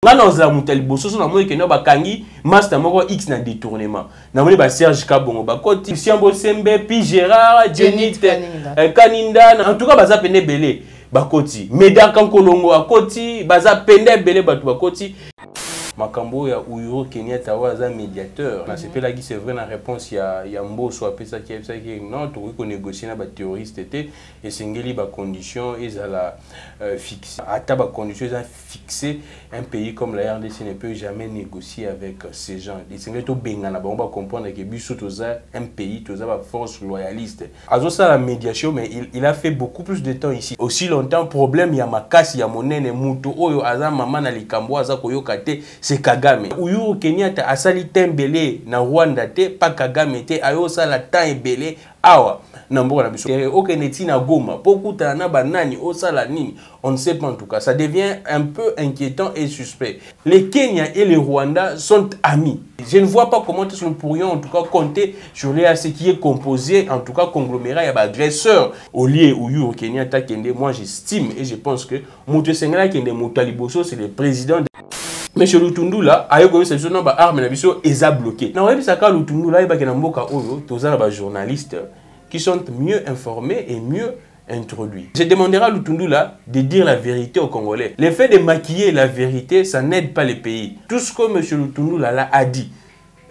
Ngana ozala mutali bososo na moyi kena bakangi master moko X na détournement. Na moni ba Serge Kabongo ba koti Siambo Sembe puis Gérard Jenit Kaninda en tout cas baza pene belé ba koti. Medaka Nkolongo a koti baza pende belé batu ba koti. Makambo ya Uhuru Kenyatta waza médiateur. C'est pas là qui c'est vrai la réponse il y a mbo soit pesa qui non tout qu'on négocier na ba terroriste était et singeli ba condition ils à la fixer. À ba condition ils fixé un pays comme la RDC ne peut jamais négocier avec ces gens. Et singeli to bengana ba on va comprendre que biso toza un pays toza ba force loyaliste. Azo ça la médiation mais il a fait beaucoup plus de temps ici. Aussi longtemps problème il y a makasi ya monene muto oyo aza mama na likambo aza koyoka te c'est Kagame. Uhuru Kenyatta asali tembele na Rwanda te pa Kagame te ayo sala temps ebele awa na mboka na biso. Okeneti na Goma pokuta na banani osala nini on ne sait pas en tout cas. Ça devient un peu inquiétant et suspect. Les Kenya et les Rwanda sont amis. Je ne vois pas comment nous pourrions en tout cas compter sur ce qui est composé en tout cas congloméré à agresseurs. Au lieu où Uhuru Kenyatta kende, moi j'estime et je pense que Moto Sengala kende Mutaliboso c'est le président de Monsieur Lutundula, ayo ko se sona ba arme na biso eza bloqué. Na webi saka Lutundula iba kena mboka oyo tozala ba journalistes qui sont mieux informés et mieux introduits. Je demanderai à Lutundula de dire la vérité aux Congolais. Le fait de maquiller la vérité, ça n'aide pas les pays. Tout ce que Monsieur Lutundula a dit,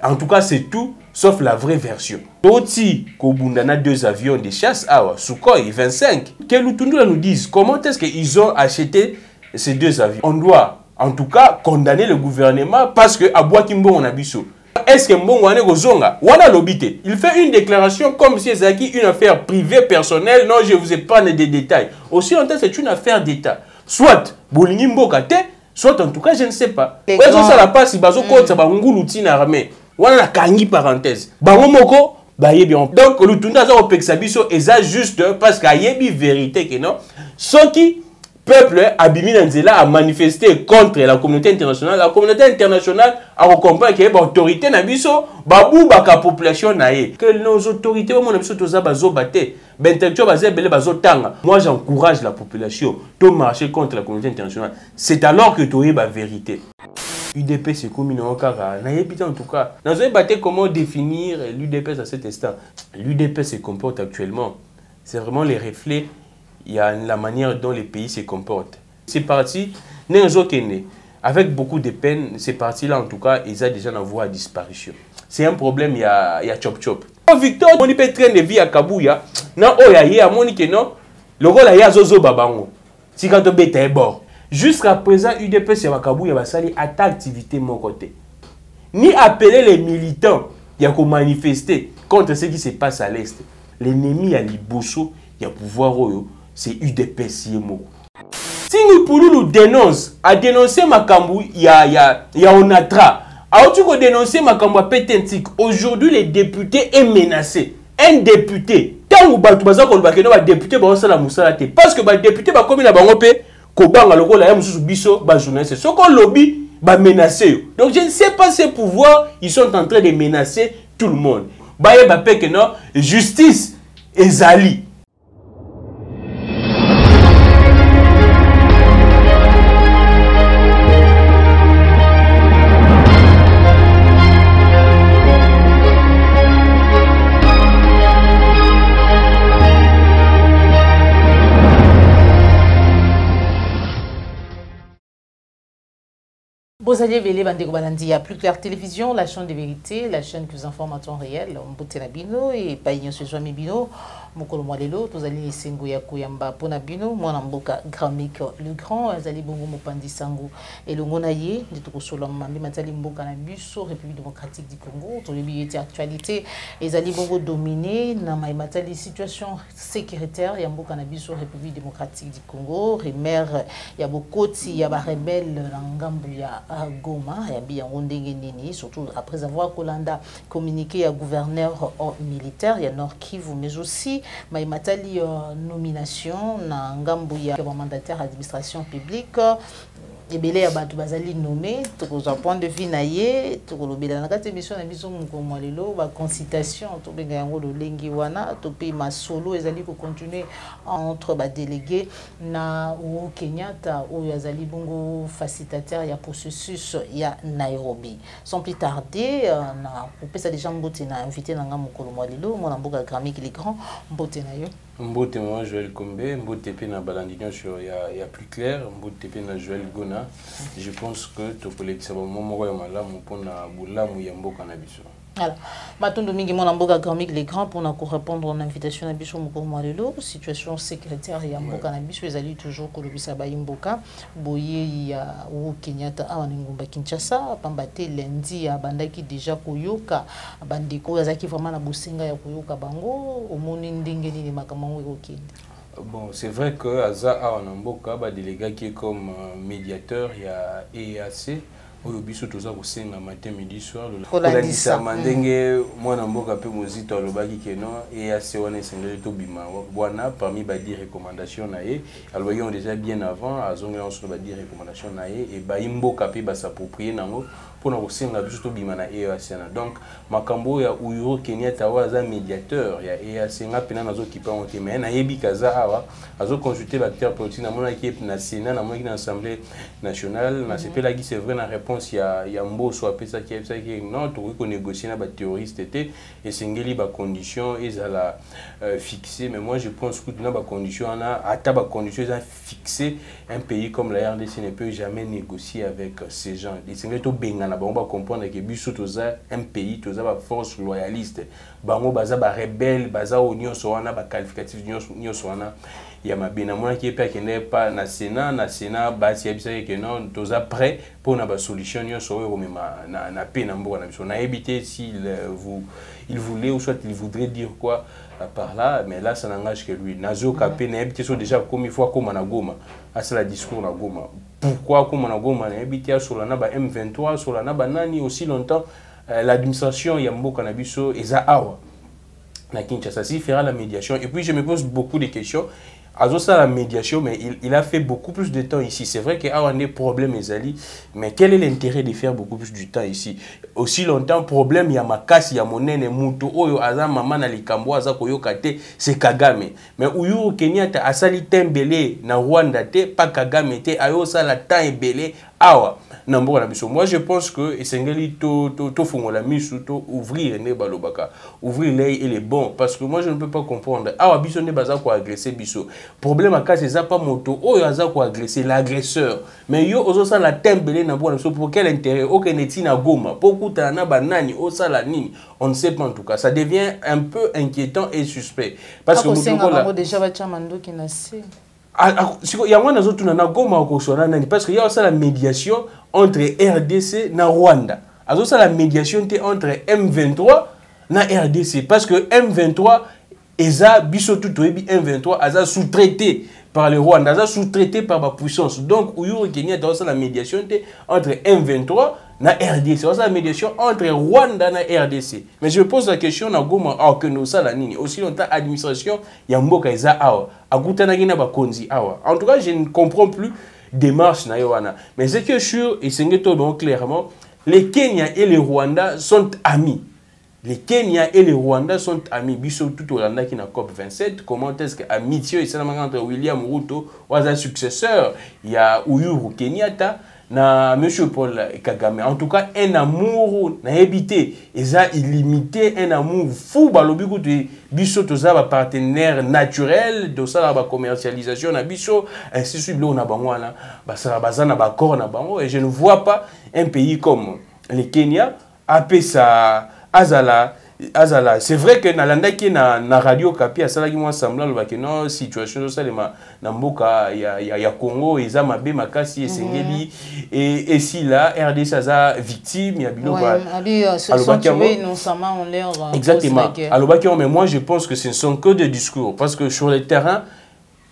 en tout cas c'est tout sauf la vraie version. Toti Kobundana 2 avions de chasse Awa, Sukhoi 25. Que Lutundula nous dise comment est-ce qu'ils ont acheté ces 2 avions. On doit en tout cas condamner le gouvernement parce que Abwa Kimbo on a biso. Est-ce que Mbongo ane kozonga wana lobité? Il fait une déclaration comme si c'était une affaire privée personnelle. Non, je vous épargne des détails. Aussi longtemps c'est une affaire d'État. Soit bolingi mboka te, soit en tout cas je ne sais pas. Ouais, ça la passe si bazo kota ba ngulu tina armée. Wana la kangi parenthèse. Bango moko ba yebi. Donc Lutunda za opeksa biso eza juste parce qu'il y a une vérité que non. Ce qui peuple Abimi Nanzela a manifesté contre la communauté internationale. La communauté internationale a compris que l'autorité n'a biso babou baka population naé. Que nos autorités au monde biso toza bazo baté. Bentelcho bazé belé bazo tanga. Moi j'encourage la population de marcher contre la communauté internationale. C'est alors que tu aurais la vérité. UDP c'est comme une okara. En tout cas, nous avons battu comment définir l'UDP à cet instant. L'UDP se comporte actuellement. C'est vraiment les reflets. Il y a la manière dont les pays se comportent. C'est parti, avec beaucoup de peine, ces partis-là, en tout cas, ils ont déjà en voie à disparition. C'est un problème, il y a chop chop. Victor, on peut train de vie à Kabouya. Non, oh, il y a Monique, non. Le rôle, il y a Zozo Babango. Si quand on bête est bord. Jusqu'à présent, UDP, c'est à Kabouya, va salir à ta activité, mon côté. Ni appeler les militants, il y a qu'à manifester contre ce qui se passe à l'Est. L'ennemi, il y a Liboso, il y a pouvoir, c'est UDP CMO. Si nous pouvons nous dénoncer, à dénoncer Makambu, il y a Onatra. À autre que dénoncer Makambu à Pétentique, aujourd'hui le député est menacé. Un député, tant que le député parce que le député va comme il a bangopé, Kobanga le rôle la mususu biso ba journaliste. Ce qu'on lobby va menacer. Donc je ne sais pas ces pouvoirs, ils sont en train de menacer tout le monde. Baye ba pe que non, justice ezali. Bozalier Vélé Bandeko Banandi, à Plus Clair Télévision, la chaîne de vérité, la chaîne qui vous informe en temps réel, Mbote Nabino et Païnyo Sejouami Bino, Mokolo Mwalelo, Tozali Sengo ya Kouyamba Ponabino, Mwana Mboka Gramik le Grand, Azali Bongo Mopandi Sango et le Monaye, de Tokosola Mambi Matali Mboka Nabuso, République démocratique du Congo, Tolibi était actualité, et Zali Bongo dominé, Namaï Matali situation sécuritaire, Yamboka Nabuso, République démocratique du Congo, Remer, Yabokoti, Yaba rebelle, Langambu ya Goma, Yabi Nini, surtout après avoir Kolanda communiqué à gouverneur militaire, il y a Nord Kivu, mais aussi Maïmatali nomination, na Ngambu ya mandataire administration publique. ebele ya bato bazali nommé tokozwa point de vue na ye tokolobela na kati émission na biso mokolo lelo ba consultation to benga yango lolengi wana to pe masolo ezali ko continuer entre ba délégués na o Kenyatta oyo azali bongo facilitateur ya processus ya Nairobi. Sans plus tarder na kopesa déjà mbote na invité na nga mokolo lelo mona mboka Grammy qui les grands mbote na yo. Mbote moi Joël Kombe, mbote pe na balandition sur ya plus clair, mbote pe na Joël Gona. Je pense que to kolekisa ba momo ya malamu pona bulamu ya mboka na biso. Voilà. Matondo mingi mona mboka Grammy les grands pour répondre à l'invitation na biso mokolo lelo situation sécuritaire ya mboka na biso ezali toujours kolobisa ba mboka boye ya o Kenyatta awa ngomba Kinshasa pambate lundi ya bandaki déjà koyoka bandeko azaki vraiment na bosenga ya koyoka bango omoni ndenge nini makamango ekokende. Bon, c'est vrai que Aza a en Amboka, ba délégué qui est comme médiateur, il y a EAC, oyo biso toza kosenga matin midi soir kolandisa mandenge mwana mboka pe mozito alobaki keno EAC wana esengeli to bima bwana parmi ba di recommandation na ye alobaki on déjà bien avant azongela on ba di recommandation na ye et ba imboka pe ba s'approprier nango pona kosenga biso to bima na EAC na donc makambo ya Uhuru Kenyatta waza médiateur ya EAC nga pena nazo kipa on te mais na yebi kaza awa azo consulter l'acteur politique na mona ki na Sénat na mona ki na Assemblée nationale na sepela ki c'est vrai na réponse il y a mboso apesa ki non to ko négocier na ba terroriste et sengeli ba conditions ezala fixé mais moi je pense que na ba conditions na ata ba conditions ezala fixé un pays comme la RDC ne peut jamais négocier avec ces gens et sengeli to bengana ba on va comprendre que biso toza un pays toza ba force loyaliste bango baza ba rebelle baza union soana ba qualificatif union soana ya mabina mona ki pe kende pa na Sénat basi yebisa que non toza prêt pour na ba solution nyo so yo mema na pe na mboka na biso na éviter s'il voulait ou soit il voudrait dire quoi par là mais là ça n'engage que lui nazo kapé na éviter so déjà comme il faut comme na Goma à la discours na Goma pourquoi comme na Goma na éviter sur la na ba M23 sur la na ba nani aussi longtemps l'administration ya mboka na biso eza awa na Kinshasa si fera la médiation et puis je me pose beaucoup de questions. Azo ça la médiation, mais il a fait beaucoup plus de temps ici. C'est vrai qu'il y a des problèmes, mais quel est l'intérêt de faire beaucoup plus du temps ici? Aussi longtemps, problème, il y a ma casse, il y a mon nene, mouto, oyo, aza, maman, na likambo, aza, koyo, kate, c'est Kagame. Mais Uhuru Kenyatta, asali tembele, na Rwanda, te, pas Kagame, te, ayo, ça, la temps est belé, awa. Moi, je pense que Esengeli to fongola misu to ouvrir ne balobaka. Ouvrir l'œil et les bons. Parce que moi, je ne peux pas comprendre. Awa biso ne baza ko agresser biso. Problème à cas, c'est pas moto. Oh, yaza ko agresser l'agresseur. Mais yo, ozo sa la tembele na bo biso. Pour quel intérêt? Ok, neti na goma. Beaucoup na banani. O sa la nini. On ne sait pas en tout cas. Ça devient un peu inquiétant et suspect. Parce que nous déjà bachamando qui n'a si. Il y a un autre parce qu'il y a aussi la médiation entre RDC et Rwanda. Il y a aussi la médiation entre M23 et RDC. Parce que M23 est sous-traité par le Rwanda, est sous-traité par la puissance. Donc, Uhuru Kenyatta a aussi la médiation entre M23 et RDC. C'est la médiation entre Rwanda et RDC. Mais je pose la question à Goma, que nous sommes aussi longtemps administration, il y a Mboka Eza Awa. En tout cas, je ne comprends plus démarche na yowana. Mais ce qui est sûr, et c'est clairement, les Kenyans et les Rwandais sont amis. Les Kenyans et les Rwandais sont amis. Biso tout au Rwanda qui na COP 27. Comment est-ce que amitié et entre William Ruto ou un successeur, il y a Uhuru Kenyatta na Monsieur Paul Kagame. En tout cas, un amour na habité, eza illimité, un amour fou balobi de biso toza ba partenaire naturel de ça la commercialisation na biso ainsi suite là on a bangwana ba ça bazana ba corps na bango et je ne vois pas un pays comme le Kenya apé ça azala c'est vrai que nalanda qui na radio Kapi asala ki moi semblant ba que non situation ça na mboka ya Congo eza mabe makasi esengeli et si là RDC aza victime ya bilo ba exactement alobaki mais moi je pense que ce ne sont que des discours parce que sur le terrain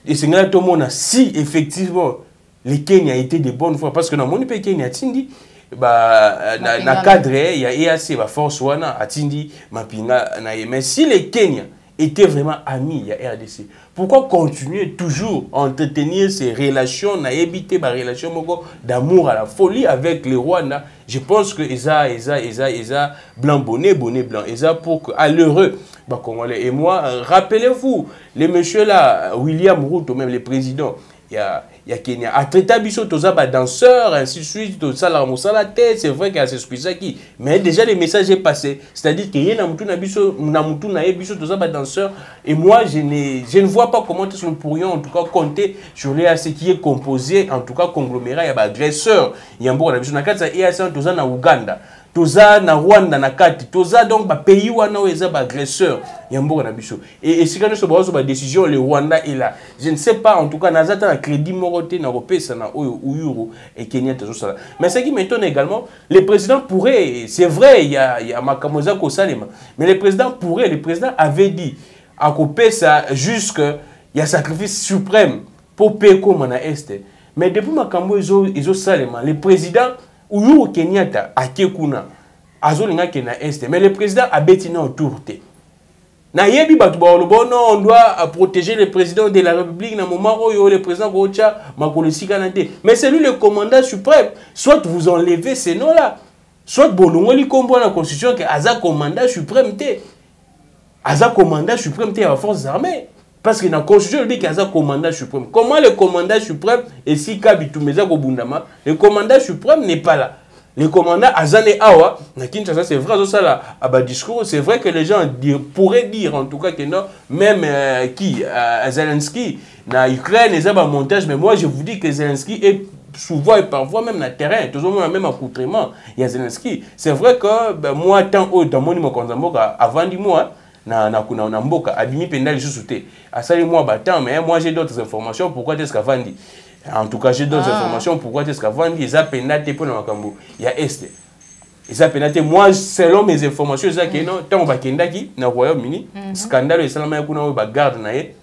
esengeli tout le monde si effectivement les Kenya étaient de bonne foi parce que dans mon pays Kenya tindi na cadre ya EAC ba force wana atindi mapinga na mais si les Kenya étaient vraiment amis à RDC. Pourquoi continuer toujours à entretenir ces relations, à éviter ma relation d'amour à la folie avec les Rwandais? Je pense que Eza blanc bonnet blanc, Eza pour que à l'heureux, bah Congolais. Et moi, rappelez-vous, les messieurs là, William Ruto, même les présidents, il y a Kenya, a traité biso toza ba danseurs, ainsi de suite, tout ça la mosala tête, c'est vrai qu'il y a ce ça qui, mais déjà les messages est passé, c'est-à-dire qu'il y a na biso toza ba danseurs, et moi je ne vois pas comment nous pourrions en tout cas compter sur ce qui est composé, en tout cas conglomérat, il y a ba agresseurs, il y a un bon na biso na kati ya EAC toza na Uganda. Toza na Rwanda na kati, toza donc ba pays wana eza ba agresseur yambo na biso. Et si quand nous sommes ba décision le Rwanda est là. Je ne sais pas en tout cas nazata na crédit moroté na repesa na Uyuru et Kenya tozo sala. Mais ce qui m'étonne également, le président pourrait, c'est vrai il y a makamoza ko salema, mais le président avait dit à kopesa jusque il y a sacrifice suprême pour peko mana est. Mais depuis makambo izo salema, le président Uhuru Kenyatta a Kekuna, Azolinga Kena Est, mais le président a bétiné autour de. Na yebi batu ba olobono, on doit protéger le président de la République na moment où le président Rocha Makolesi Kanante. Mais c'est lui le commandant suprême. Soit vous enlevez ces noms-là, soit bolongoli kombo na constitution que Aza commandant suprême te. Aza commandant suprême te à la forces armées. Parce que dans la constitution, il dit qu'il y a un commandant suprême. Comment le commandant suprême, et si Kabitumeza Gobundama, le commandant suprême n'est pas là. Le commandant Azane Awa, c'est vrai, discours, c'est vrai que les gens pourraient dire en tout cas que non, même Zelensky, dans l'Ukraine, il y a un montage, mais moi je vous dis que Zelensky est souvent et parfois même dans le terrain, toujours même accoutrement, il y a Zelensky. C'est vrai que moi, tant haut dans mon avant du mois, na mboka abimi pendali sous-souté asali moi battant mais moi j'ai d'autres informations pourquoi est-ce qu'avandi en tout cas j'ai d'autres informations pourquoi est-ce qu'avandi ça pendate pour na makambo il y a est et ça pendate moi selon mes informations ça que non tant ba kendaki na Royaume-Uni scandale et salama kuna ba garde na ye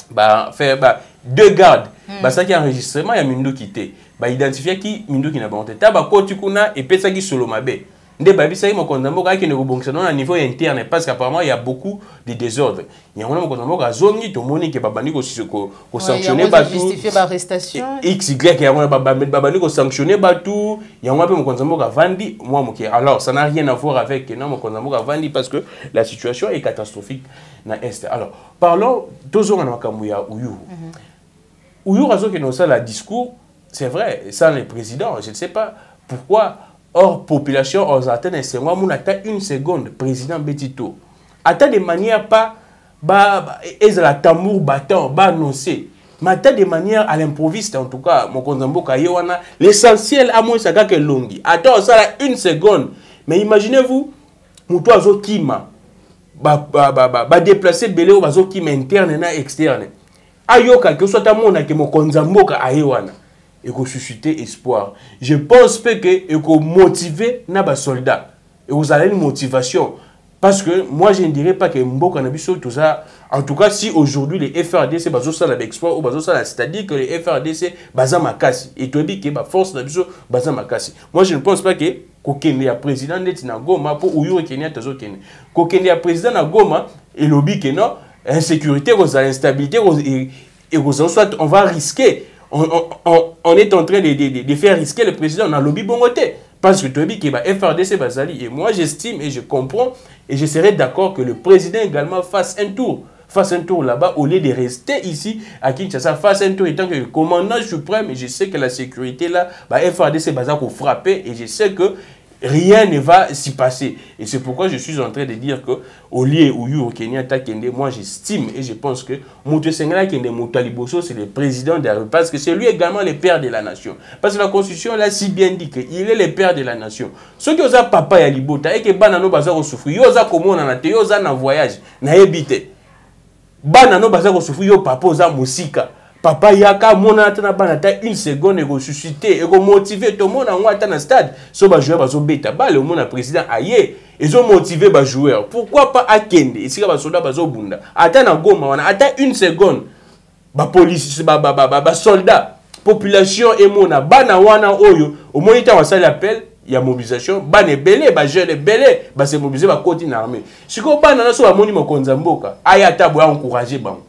ba faire ba deux gardes ba ça qui enregistrement ya mindu quitté ba identifier qui mindu qui na ba honte ta ba koti kuna et pesa qui solo mabe. Nde babisa mo konzambo ka ki ne rebonction à niveau interne parce qu'apparemment il y a beaucoup de désordre. Il y a un konzambo ka zongi to moni ke babani ko sanctionner ba tout justifier ba arrestation XY il y a un babani ko sanctionner ba tout il y a un peu mo konzambo ka vandi moi mo ke alors ça n'a rien à voir avec non mo konzambo ka vandi parce que la situation est catastrophique na est. Alors parlons toujours en makambo ya Uyuru. Uyuru azo ke no ça la discours c'est vrai sans le président je ne sais pas pourquoi. Or, population, on attend une seconde, président Betito. Attends de manière pas, la tambour battant, annoncé. Mais attends de manière à l'improviste, en tout cas, mon konzambo kayewana, l'essentiel à moi, c'est que longi. Attends, ça là, une seconde. Mais imaginez-vous, moutou azo kima, déplacer belé ou azo kima interne et externe. Ayoka, que soit à mon que mon konzambo kayewana. Et qu'on susciter espoir. Je pense que et qu'on motiver nos soldats. Et vous avez une motivation. Parce que moi, je ne dirais pas que Mboka Nabiso, tout ça. En tout cas, si aujourd'hui les FRDC basent sur l'exploit ou basent sur c'est-à-dire que les FRDC basent sur Makassi. Et tu dis que la force Nabiso basent sur Makassi. Moi, je ne pense pas que Kokende a président de Goma pour Uyuru Kenya Tazo Kenya. Kokende a président de Goma et lobby que non, insécurité, instabilité, et on va risquer. On est en train de faire risquer le président dans le lobby bongoté. Parce que tu dis que FRDC Bazali. Et moi, j'estime et je comprends et je serais d'accord que le président également fasse un tour là-bas au lieu de rester ici à Kinshasa. Fasse un tour étant que le commandant suprême, et je sais que la sécurité là, FRDC Bazali pour frapper et je sais que rien ne va s'y passer. Et c'est pourquoi je suis en train de dire que au lieu où Uyuru Kenyatta Kende, moi j'estime et je pense que Moutou Sengala Kende Moutaliboso, c'est le président de la République, parce que c'est lui également le père de la nation. Parce que la Constitution l'a si bien dit qu'il est le père de la nation. Ceux qui ont papa ya libota et que banano bazaro souffrir, yo za komo na te, yo za na voyage, na ebité. Banano bazaro souffrir, yo papa za musika. Papa yaka mona atana banata une seconde et go susciter et go motiver tout le monde en atana stade so ba joueur bazo beta ba le monde président aye ils ont motivé ba joueur pourquoi pas akende et si ba soldat bazo bunda atana goma wana ata une seconde ba police ba soldat population et mona bana wana oyo au moniteur wa sala appel il y a mobilisation, ban est belé, ba jeune est belé, ba se mobiliser ba côté l'armée. Si ko ban na so amoni mokonza mboka, aya tabo ya encourager bango.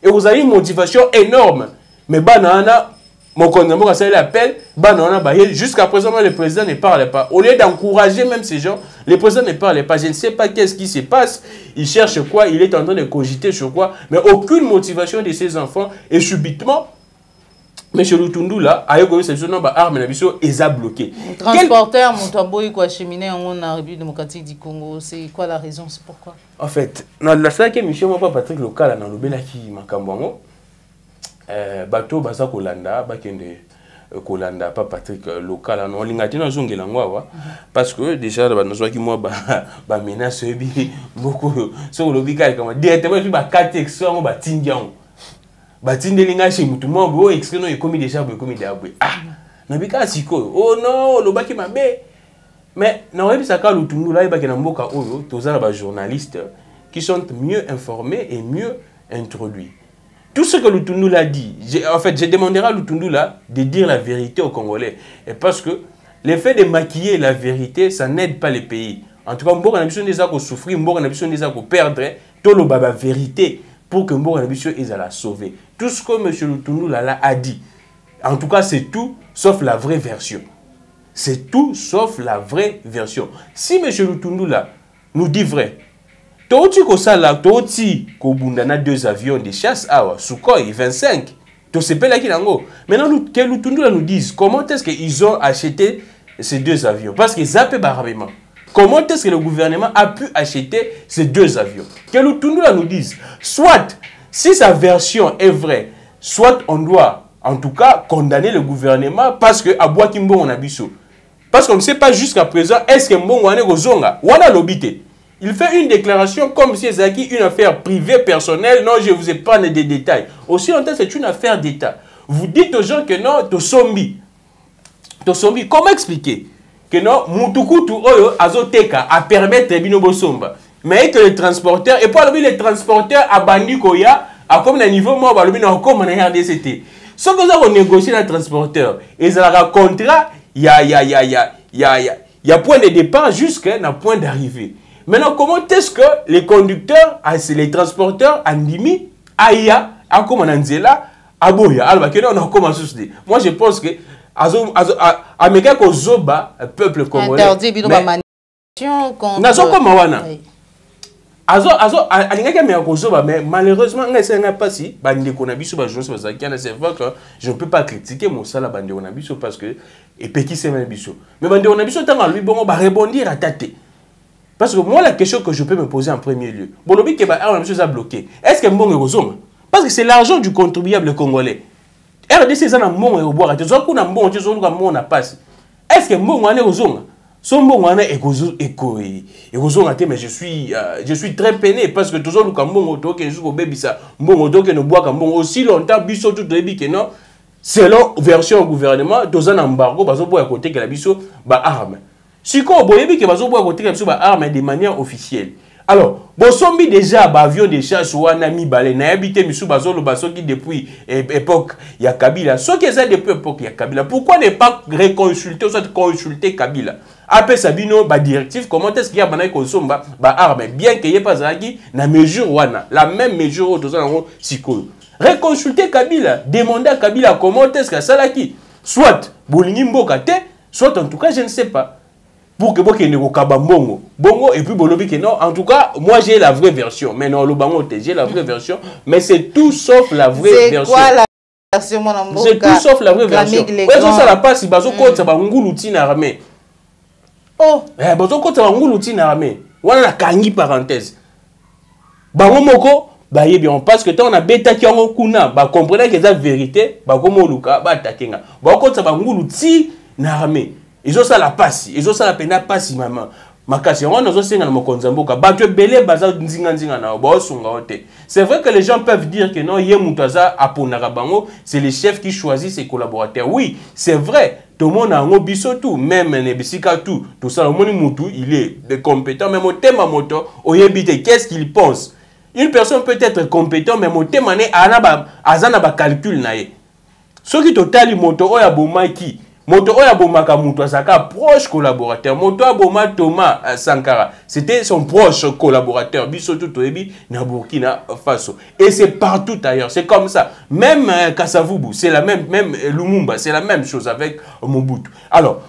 Et vous avez une motivation énorme. Mais ban na mokonza mboka ça l'appel, ban na ba jusqu'à présent le président ne parle pas. Au lieu d'encourager même ces gens, le président ne parle pas. Je ne sais pas qu'est-ce qui se passe, il cherche quoi, il est en train de cogiter sur quoi, mais aucune motivation de ces enfants et subitement Monsieur Lutundu là, ayo ko c'est non ba arme na biso eza bloqué. Transporteur Montamboy quoi cheminer en République démocratique du Congo, c'est quoi la raison, c'est pourquoi? En fait, dans la salle que monsieur moi pas Patrick local na lobela ki makambo bateau baza kolanda ba kende kolanda pas Patrick local na lingati na zongela ngwa parce que déjà ba nozwa ki moi ba menace bi beaucoup so lobika comme directement ba 4 extra ba tindian batinde linga chez mutu mo bo extrait no ekomi déjà bo ekomi d'abwe na bika siko oh non lo baki mabe mais na webi saka Lutundu là ibaki na mboka oyo tozala ba journalistes qui sont mieux informés et mieux introduits. Tout ce que Lutundu l'a dit, en fait je demanderai à Lutundu là de dire la vérité aux Congolais, et parce que le fait de maquiller la vérité ça n'aide pas les pays. En tout cas mboka na biso ndeza ko souffrir, mboka na biso ndeza ko perdre to lo baba vérité pour que Mboka Nabiso ait à la sauver. Tout ce que M. Lutundu Lala a dit, en tout cas c'est tout sauf la vraie version. C'est tout sauf la vraie version. Si M. Lutundu Lala nous dit vrai, Toti Kosala, Toti Kobundana 2 avions de chasse à Sukhoi 25, to sepela kilango. Maintenant que Lutundu Lala nous dise comment est-ce qu'ils ont acheté ces 2 avions, parce qu'ils zappent barabement. Comment est-ce que le gouvernement a pu acheter ces 2 avions? Que Lutundu nous dise, soit, si sa version est vraie, soit on doit, en tout cas, condamner le gouvernement parce que Abouak Kimbo on a biso. Parce qu'on ne sait pas jusqu'à présent, est-ce que Mbongo ane gozonga? Wana lobité. Il fait une déclaration comme si c'était une affaire privée, personnelle. Non, je vous épargne des détails. Aussi longtemps, c'est une affaire d'État. Vous dites aux gens que non, to sombi. Comment expliquer? Que non, Mutukutu Oyo Azoteka a permettre Bino Bosomba. Mais que les transporteurs, et pour les transporteurs à Bandikoya, à comme un niveau, moi, comme on a RDCT. Ce que nous avons négocié les transporteurs, ils ont un contrat, il y a point de départ jusqu'à un point d'arrivée. Maintenant, comment est-ce que les conducteurs, les transporteurs, Andimi, Aya, Akomananzela, Aboya, Alba, on a commencé à se dire. Moi, je pense que Ameka ko zoba peuple congolais. Interdit bino ba manifestation contre. Nazo comme wana. Alingaka me ko zoba mais malheureusement ngese nga pasi bande ko na biso ba journaliste bazaki c'est vrai que je ne peux pas critiquer mon sala bande ko na biso parce que et peki c'est même biso. Mais bande ko na biso tanga lui bon ba rebondir à tate. Parce que moi la question que je peux me poser en premier lieu. Bolobi ke ba arme biso a bloqué. Est-ce que mbongo ko zoma? Parce que c'est l'argent du contribuable congolais. RDC ça na mbongo e boire te zo ku na mbongo te zo ku mbongo na passe. Est-ce que mbongo ane ozonga? Son mbongo ane ekozonga te mais je suis très peiné parce que toujours lu ka mbongo to ke jusqu'au bebisa mbongo to ke no boire ka mbongo aussi longtemps biso tout debi ke non selon version gouvernement toza na embargo bazo boya côté que la biso ba arme. Siko boyebi ke bazo boya côté que biso ba arme de manière officielle. Alors, bosombi déjà avion de chasse wana mibale na habité misu bazolo basoki depuis époque ya Kabila. Ce qui est depuis époque ya Kabila. Pourquoi ne pas reconsulter ou soit consulter Kabila? Après Sabino ba directive comment est-ce qu'il y a bana konsomba ba arme bien qu'il y ait pas zaki na mesure wana la même mesure au toza ngo siko. Reconsulter Kabila, demander à Kabila comment est-ce que ça qui soit bolingi mboka te, soit en tout cas je ne sais pas. Pour que vous ne bongo et puis bolobi que non en tout cas moi j'ai la vraie version mais non le bango j'ai la vraie version mais c'est tout sauf la vraie version. C'est quoi la version mon amour? C'est tout sauf la vraie version. Ouais ça la passe bazo kota ba ngulu tina armée. Oh bazo kota ba ngulu tina armée. Wana la kangi parenthèse. Bango moko ba yebi on parce que tant on a beta ki on kuna ba comprendre que c'est vérité ba komo luka ba takenga. Ba kota ba ngulu tina armée. Ils ont ça la passe, ils ont ça la peine passe maman. Makasi on a senga na mokonza mboka batwe belé baza nzinga na ba sunga ote. C'est vrai que les gens peuvent dire que non ye mutaza aponaka bango, c'est le chef qui choisit ses collaborateurs. Oui, c'est vrai. Tout le monde a un biso tout, même nebisika tout. Tout ça le monde mutu, il est compétent mais mon thème moto oyebite qu'est-ce qu'il pense. Une personne peut être compétent mais mon thème ané azana ba calcul na ye. Ce qui total moto oya bomaki Moto oya bomaka muto asaka proche collaborateur. Moto aboma Thomas Sankara, c'était son proche collaborateur. Biso tout ebi na Burkina Faso. Et c'est partout ailleurs, c'est comme ça. Même Kasavubu, c'est la même Lumumba, c'est la même chose avec Mobutu. Alors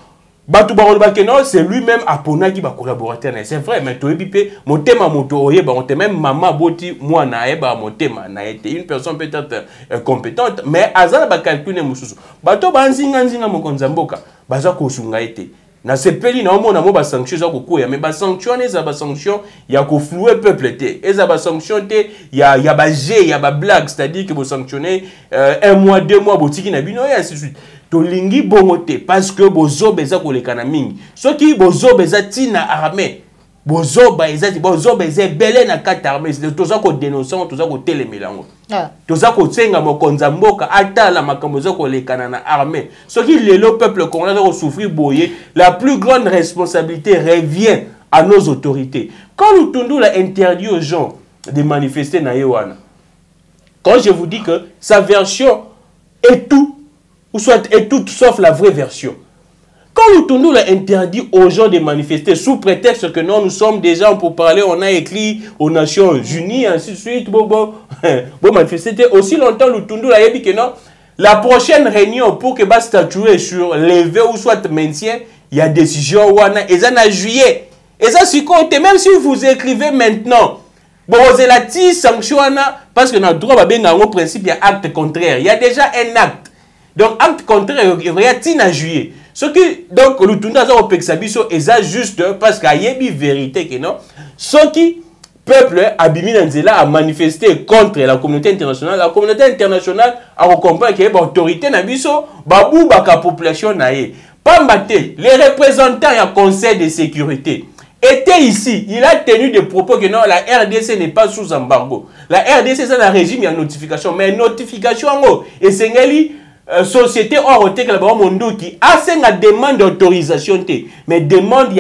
Batu Barolbakeno, c'est lui-même Apona qui va collaborateur. C'est vrai, mais tu es motema moto oyeba, on te même maman boti moi naeba motema na été une personne peut-être compétente, mais azala ba calculer mususu. Bato banzinga nzinga mokonzamboka, baza ko sunga été. Na sepeli na omona mo ba sanction za kokuya, mais ba sanction eza ba sanction ya ko flouer peuple té. Eza ba sanction té ya ba jeu, ya ba blague, c'est-à-dire que vous sanctionner 1 mois, 2 mois botiki na bino et ainsi de suite. Tolingi bongote parce que bozo beza kolekana mingi. Soki bozo beza tina armée. Bozo beza belé na kata armée. Toza ko dénoncer, toza ko télémélango. Toza ko tsenga mokonza mboka ata la makambo za kolekana na armée. Soki lelo peuple congolais ko souffrir boyer, la plus grande responsabilité revient à nos autorités. Quand Lutundu l'a interdit aux gens de manifester na Yewana. Quand je vous dis que sa version est tout ou soit est tout sauf la vraie version. Quand Lutundu l'a interdit aux gens de manifester sous prétexte que non, nous sommes des gens pour parler, on a écrit aux Nations Unies, ainsi de suite, bon manifester. Aussi longtemps, Lutundu l'a dit que non, la prochaine réunion pour que va statuer sur lever ou soit maintien, il y a décision wana, et ça en juillet. Et ça, c'est quoi? Même si vous écrivez maintenant, bon, c'est la sanction parce que dans le droit, au principe, il y a acte contraire. Il y a déjà un acte. Donc, acte contraire, il y a un juillet. Ce qui, donc, le Lutundu a opexabiso, et ça juste parce qu'il y a une vérité que non. Ce qui, peuple, Abimi Nanzela a manifesté contre la communauté internationale a compris qu'il y a une autorité, babou baka population naïe. Pambate, les représentants du Conseil de sécurité étaient ici. Il a tenu des propos que non, la RDC n'est pas sous embargo. La RDC, c'est un régime, il y a notification. Mais notification, et c'est société hors que la monde qui a une demande d'autorisation mais demande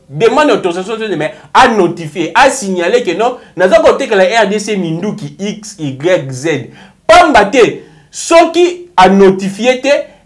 demande d'autorisation mais à notifier à signaler que non n'a pas côté que la RDC mindu qui X Y Z pambate ce qui a notifié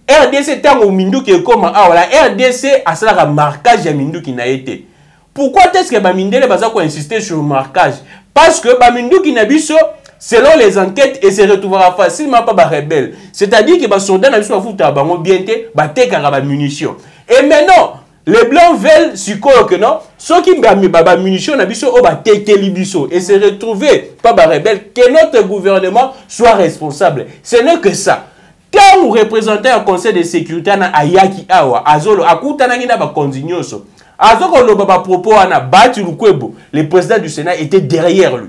RDC tant au mindu qui est comme la RDC a ça marquage ya mindu qui n'a été. Pourquoi est-ce que ba mindele baza ko insister sur le marquage? Parce que ba mindu qui n'a biso selon les enquêtes, et se retrouvera facilement pas par rebelle. C'est-à-dire que les soldats n'ont pas foutu à bien des munitions. Et maintenant, les blancs veulent succomber que non, ceux qui ont des munitions n'ont pas et se retrouver pas par rebelle, que notre gouvernement soit responsable. Ce n'est que ça. Quand vous représentez un conseil de sécurité à Ayaki Awa, Azolo, Akutana Nina Bakondignoso, Azolo Baba Propos Ana Bati Lukwebo, le président du Sénat était derrière lui.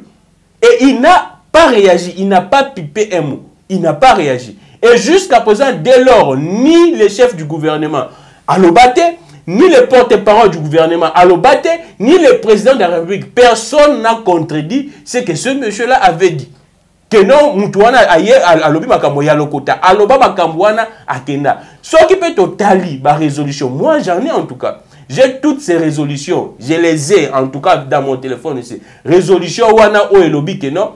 Et il n'a pas réagi, il n'a pas pipé un mot, il n'a pas réagi. Et jusqu'à présent, dès lors, ni le chef du gouvernement à l'Obate, ni le porte-parole du gouvernement à l'Obate, ni le président de la République, personne n'a contredit ce que ce monsieur-là avait dit. Que non, Moutouana aye à l'Obi Makambo Yalokota, à l'Oba Makambouana Akenda. Ce qui peut totali ma résolution, moi j'en ai en tout cas. J'ai toutes ces résolutions, je les ai en tout cas dans mon téléphone ici. Résolution Wana O Elobi que non.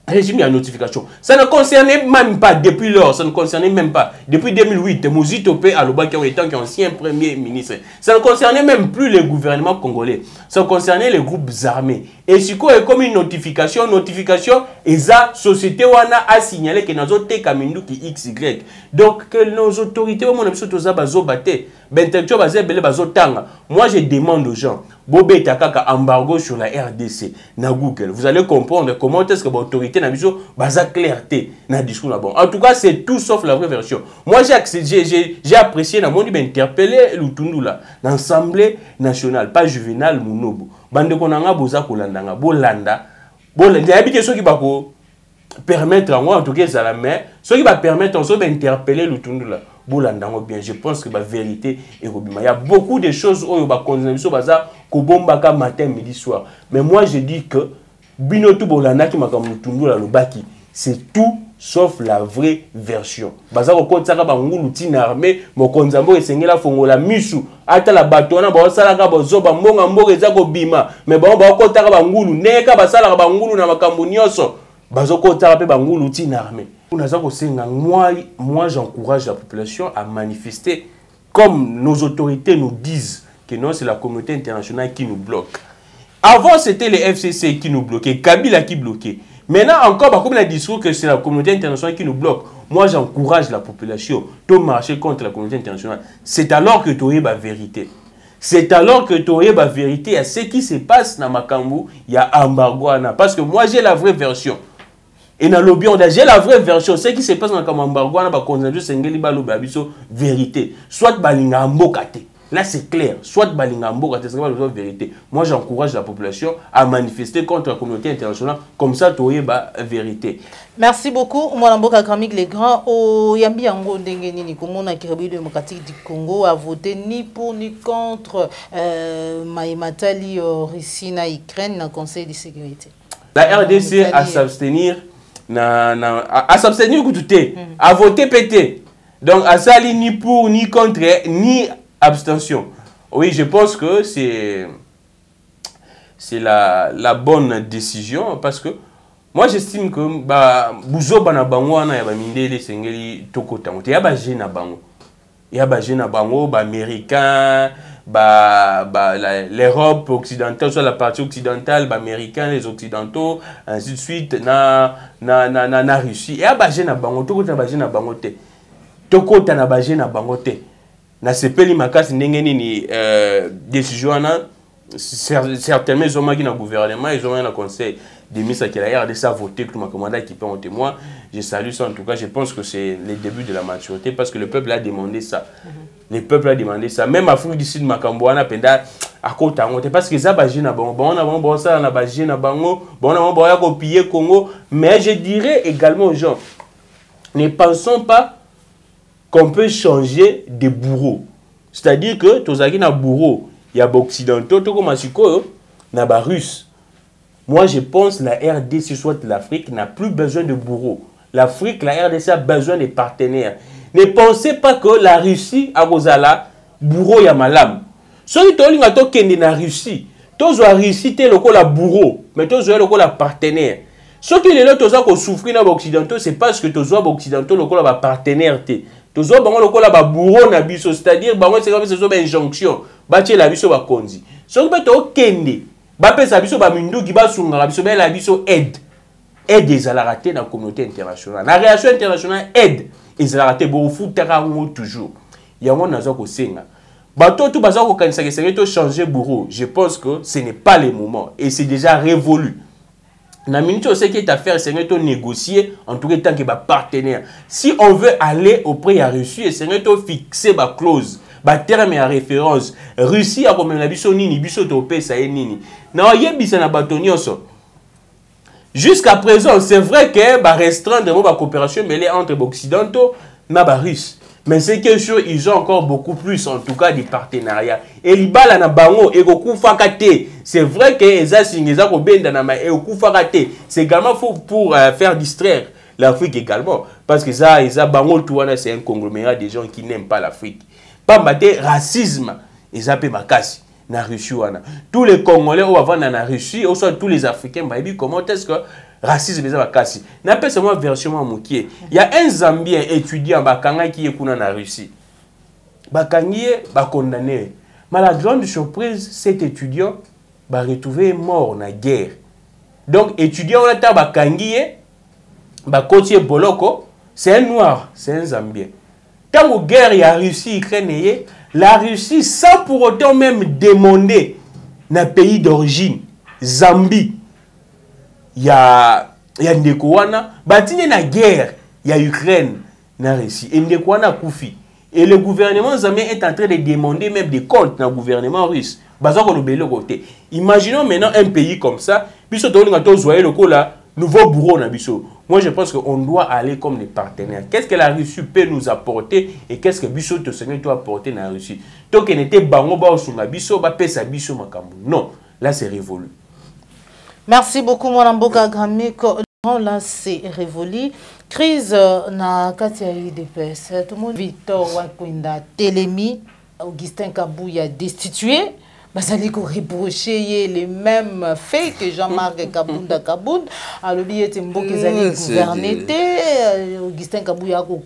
Régime à notification. Ça ne concernait même pas depuis lors, ça ne concernait même pas. Depuis 2008, Mozi Topé Aloba qui était ancien premier ministre. Ça ne concernait même plus les gouvernements congolais. Ça concernait les groupes armés. Et si quoi est comme une notification, et la société wana a signalé que nous avons été Kamindu qui XY. Donc que nos autorités, moi je demande aux gens, Bobé Takaka embargo sur la RDC, na Google. Vous allez comprendre comment est-ce que l'autorité n'a pas clarté dans le discours là-bas. En tout cas, c'est tout sauf la vraie version. Moi, j'ai apprécié dans mon livre interpellé Lutundu là, l'Assemblée nationale, pas Juvenal Mounobo. Bande konanga boza kolandanga, bolanda. Il y a des choses qui vont permettre à moi, en tout cas, ça la main, ce qui va permettre d'interpeller Lutundu là. Bien, je pense que la vérité est robima. Il y a beaucoup de choses où il y a consommation baza kobombaka matin midi soir. Mais moi je dis que binotu bolanda ki makamutundu la lobaki, c'est tout sauf la vraie version. Baza ko kotsaka bangulu tina armée, mokonzambo esengela fongola misu, ata la batona ba salaka bozoba mbonga mboka ezako bima, mais ba kotaka bangulu neka basala bangulu na makambo nyonso. Bazo kotaka pe bangulu tina armée. Moi, j'encourage la population à manifester comme nos autorités nous disent que non, c'est la communauté internationale qui nous bloque. Avant, c'était les FCC qui nous bloquaient, Kabila qui bloquait. Maintenant, encore, comme il a dit que c'est la communauté internationale qui nous bloque, moi, j'encourage la population de marcher contre la communauté internationale. C'est alors que tu aurais la vérité. C'est alors que tu aurais la vérité à ce qui se passe dans Makambu, il y a embargo. Parce que moi, j'ai la vraie version. Et dans l'objet, j'ai la vraie version. Ce qui se passe dans Makambu, c'est la vérité. Soit balinga mbokate. Là, c'est clair. Soit balingambo, c'est la vérité. Moi, j'encourage la population à manifester contre la communauté internationale. Comme ça, tu aurais la vérité. Merci beaucoup. Mwanamboka Kramik les grands. Au Yambi Ango Ndengeni ni Congo na République démocratique du Congo a voté ni pour ni contre Maïmatali Russie na Ukraine dans le Conseil de sécurité. La RDC à s'abstenir, à s'abstenir à voter pété. Donc, à ça, ni pour ni contre ni abstention. Oui, je pense que c'est la bonne décision parce que moi j'estime que buzo bana bango na ya ba mindele sengeli tokota moto ya ba jeune bango. Ya ba jeune bango ba américain l'Europe occidentale, soit la partie occidentale, américains, les occidentaux, ainsi de suite, na Russie. Ya ba jeune bango tokota ba jeune bango te. Tokota na ba jeune bango te. Na sepeli makasi ndenge nini décision na certainement ils ont marqué dans le gouvernement, ils ont un conseil des ministres qui a RDC a voté que ma commandant qui peut en témoin. Je salue ça en tout cas, je pense que c'est le début de la maturité parce que le peuple a demandé ça. Le peuple a demandé ça. Même Afrique du Sud Makambouana penda à côté parce que ça bagé na bango, on a bon ça na bagé na bango, bon on a bon copier Congo, mais je dirais également aux gens ne pensons pas qu'on peut changer de bourreau. C'est-à-dire que tous les bourreau, il y a des occidentaux, tout comme il y a des russes. Moi, je pense que la RDC, soit l'Afrique, n'a plus besoin de bourreau. L'Afrique, la RDC a besoin de partenaires. Ne pensez pas que la Russie, à Rosala, bourreau ya malam. Si vous avez la Russie, tous la Russie, c'est le bourreau, mais tous le partenaire. Ce qui est là, tous les souffrir dans l'Occidentaux, c'est parce que tous les Occidentaux, le partenaire. Tous les bourreau na biso, c'est-à-dire c'est comme une injonction. Bâtir la biso ba konzi. Ce qui est kende, bapesa biso ba mindu ki ba sunga biso ba la biso aide. Aide des alaratés dans la communauté internationale. La réaction internationale aide les alaratés pour foutre toujours. Il y a un nazo ko senga. Bato tout bazo ko kanisa ke sengé to changer bourreau. Je pense que ce n'est pas le moment et c'est déjà révolu. Na minute aussi qui est à faire, c'est de négocier en tout cas tant que partenaire. Si on veut aller auprès de la Russie, c'est de fixer ma clause, ma terme et référence. Russie a comme la biso nini, biso topé ça est nini. Na yebisa na batonioso. Jusqu'à présent, c'est vrai que ba restreindre la coopération mêlée entre les occidentaux et les Russes. Mais c'est que sûr, ils ont encore beaucoup plus, en tout cas, des partenariats. Et les balles na bango et goku fakate. C'est vrai que les Asingeza ko benda na ma et goku fakate. C'est également pour faire distraire l'Afrique également, parce que ça, ils bango tout c'est un conglomérat de gens qui n'aiment pas l'Afrique. Pas maté racisme, ils appellent makasi na Russie wana. Tous les Congolais ou avant na Russie, ou soit tous les Africains, bah comment est-ce que racisme les makasi. N'appelle seulement version mokié. Il y a un Zambien étudiant bakanga qui est kuna na Russie. Bakangi ba condamné. Mais la grande surprise, cet étudiant va retrouver mort na guerre. Donc étudiant on a bakangi ba côtier boloko, c'est un noir, c'est un Zambien. Tant que guerre il y a Russie Ukraine, la Russie sans pour autant même demander na pays d'origine, Zambie. Il y a Ndekouana, batine na guerre, il y a Ukraine, na Russie, et Ndekouana koufi. Et le gouvernement zambien est en train de demander même des comptes dans le gouvernement russe. Imaginons maintenant un pays comme ça, puis nouveau bureau na biso. Moi je pense qu'on doit aller comme les partenaires. Qu'est-ce que la Russie peut nous apporter et qu'est-ce que biso te Seigneur doit apporter dans la Russie? Donc qu'il n'était bango ba osunga biso ba pesa biso makambo. Non, là c'est révolu. Merci beaucoup Mwanamboka Kramik. Là c'est révolu. Crise na Katia IDPS. Tout le monde Victor Wakwinda Telemi, Augustin Kabouya destitué. Bazali ko reprocher les mêmes faits que Jean-Marc Kabunda Kabound. Alors bien était mboka ezali gouverner Augustin Kabuya ko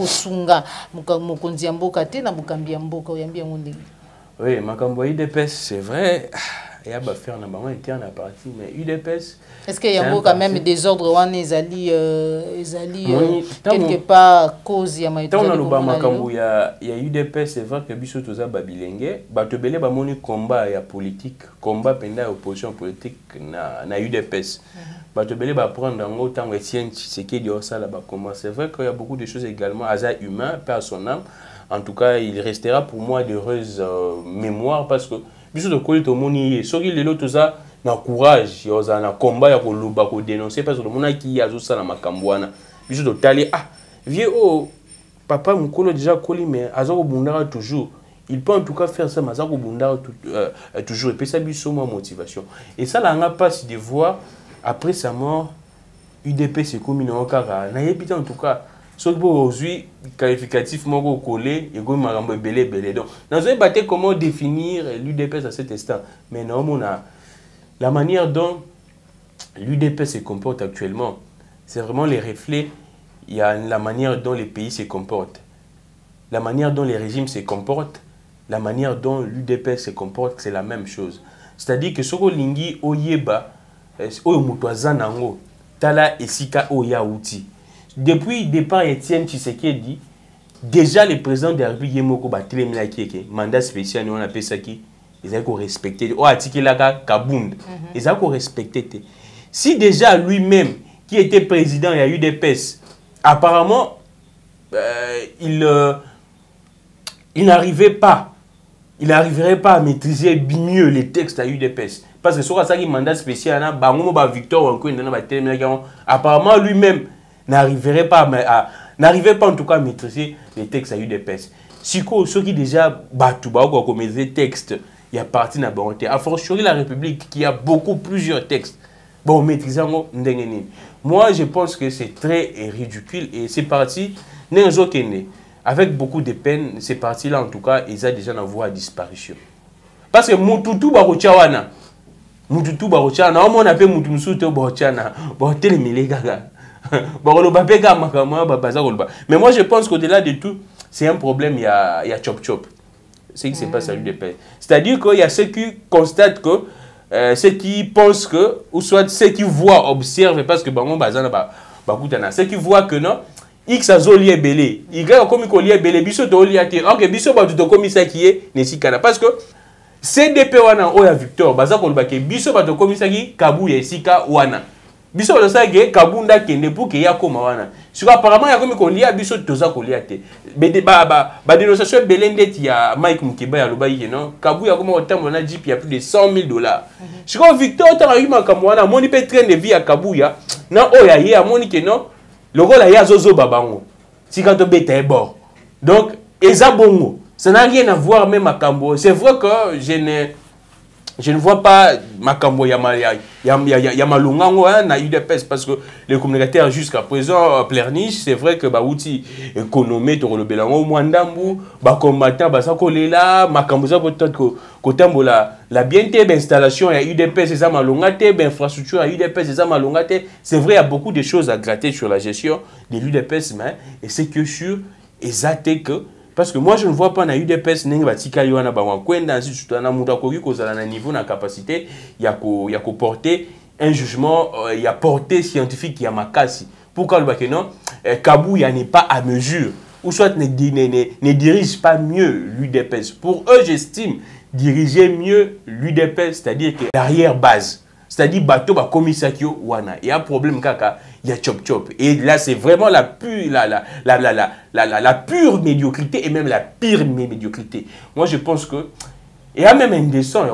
sunga mokonzi mboka te na mokambi ya mboka oyambi ngonde. Oui, makambo UDPS c'est vrai. Il y a faire na bango interne à partie mais UDPS est-ce qu'il y a quand même des ordres wana ezali quelque part cause ya maîtrise dans le bas makambo ya UDPS c'est vrai que biso toza babilenge bato belé ba moni combat ya politique combat penda opposition politique na UDPS bato belé ba prendre ngo tango Etienne Tshisekedi osala ba comment c'est vrai qu'il y a beaucoup de choses également hasard humain par son âme en tout cas il restera pour moi d'heureuse mémoire parce que biso to koli to moni soki lelo toza na courage yoza na combat ya koloba ko dénoncer parce que mona ki azo sala makambo wana biso to tali vieux papa mukolo déjà koli mais azo ko bundara toujours il peut en tout cas faire ça mais azo ko bundara toujours et puis ça biso ma motivation et ça la nga passe de voir après sa mort UDP c'est comme une okara na yebita en tout cas ce que aujourd'hui qualificatif moko collé et go marambo belé donc nous avons battu comment définir l'UDPS à cet instant mais non on a la manière dont l'UDPS se comporte actuellement c'est vraiment les reflets il y a la manière dont les pays se comportent la manière dont les régimes se comportent la manière dont l'UDPS se comporte c'est la même chose c'est-à-dire que soko lingi oyeba oyo muto azanango tala esika oya outi. Depuis le départ Etienne Tshisekedi, déjà le président de la République Yemoko Batelemila qui mandat spécial, on appelle ça qui ils ont respecté. Oh Atikilaka Kabound, ils ont respecté. Si déjà lui-même qui était président il y a eu des PES, apparemment il n'arriverait pas à maîtriser mieux les textes à UDPS. Parce que sur ça qui mandat spécial, Victor apparemment lui-même n'arriverait pas en tout cas à maîtriser les textes à UDPS. Si ceux qui déjà battu comme des textes, il y a parti na bonté. A fortiori la République qui a plusieurs textes. Bon maîtriser moi je pense que c'est très ridicule et c'est parti avec beaucoup de peine, c'est parti là en tout cas ils ont déjà en voie à disparition. Parce que Mututu barochawana on appelle Mututu barochana mais moi je pense qu'au-delà de tout, c'est un problème, il y a chop-chop. C'est ce qui se passe à l'UDP. C'est-à-dire qu'il y a ceux qui constatent que, ceux qui pensent que, ou soit ceux qui voient, observent, parce que ceux qui voient que non, X a zoli belé, Y a comme il belé, biso to li ate, ok, biso ba to comme ça qui est, nesikana. Parce que CDP wana oya Victor, baza ko lobake, biso ba to comme ça qui kabu ya sika wana. Biso le sage Kabunda kende pour que ya koma wana. Sur apparemment ya komi ko lia biso toza ko lia te. Ba dénonciation belende ti ya Mike Mukeba ya lobayi non. Kabu ya koma otambo na jeep ya plus de $100,000. Sur Victor ta yima kamwana moni pe train de vie ya Kabuya na oya ye moni ke non. Le rôle ya zozo babango. Si quand on beta bord. Donc eza bongo. Ça n'a rien à voir même à Kambo. C'est vrai que je ne vois pas Makambo Yamalungango na UDPS parce que les communicateurs jusqu'à présent pleurnichent. C'est vrai que Baouti économé to le belango Mwandambu, ba combattant ba sakolela, Makambo za peut-être kotambo la bienté d'installation ya UDPS ça malongate, infrastructure à UDPS ça malongate. C'est vrai il y a beaucoup de choses à gratter sur la gestion de l'UDPS mais et c'est que sur exact que parce que moi je ne vois pas na UDPS nengi batika yona ba kwenda nsi na mutu akoki kozala na niveau na capacité ya ko porter un jugement ya portée scientifique ya makasi pourquoi le bakeno Kabuya n'est pas à mesure ou soit ne dirige pas mieux l'UDPS pour eux j'estime diriger mieux l'UDPS c'est-à-dire que l'arrière base c'est-à-dire bateau ba komisakio wana il y a problème kaka il y a chop chop et là c'est vraiment la pure médiocrité et même la pire médiocrité. Moi je pense que il y a même indécent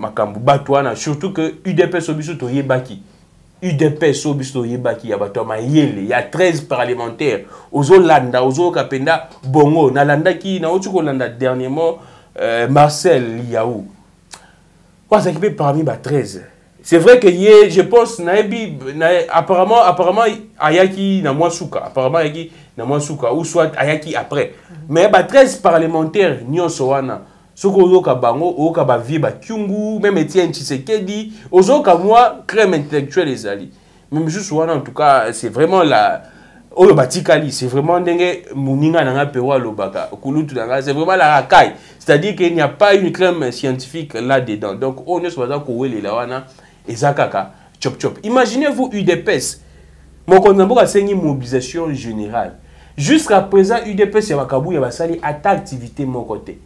makambu batwana surtout que UDPS obiso to yebaki UDPS obiso yebaki ya bato mayele il y a 13 parlementaires ozolanda ozokapenda bongo na landa ki na otuko landa dernièrement Marcel Liaou. Quoi ça qui peut parmi 13. C'est vrai que je pense apparemment ayaki na mwasuka apparemment ayaki na mwasuka ou soit ayaki après mais 13 parlementaires nyonso wana Soko ozoka bango, ozoka ba vie ba Kyungu, même Etienne Tshisekedi, ozoka moi crème intellectuelle ezali. Même juste wana en tout cas, c'est vraiment la Oyo batikali, c'est vraiment ndenge muninga nanga pewa lobaka, kulutu nanga, c'est vraiment la racaille. C'est-à-dire qu'il n'y a pas une crème scientifique là-dedans. Donc on est sur ça kouwele la wana ezakaka chop chop. Imaginez-vous UDPS. Mon konamboka sengi mobilisation générale. Jusqu'à présent UDPS ya bakabu ya basali ata activité mon côté.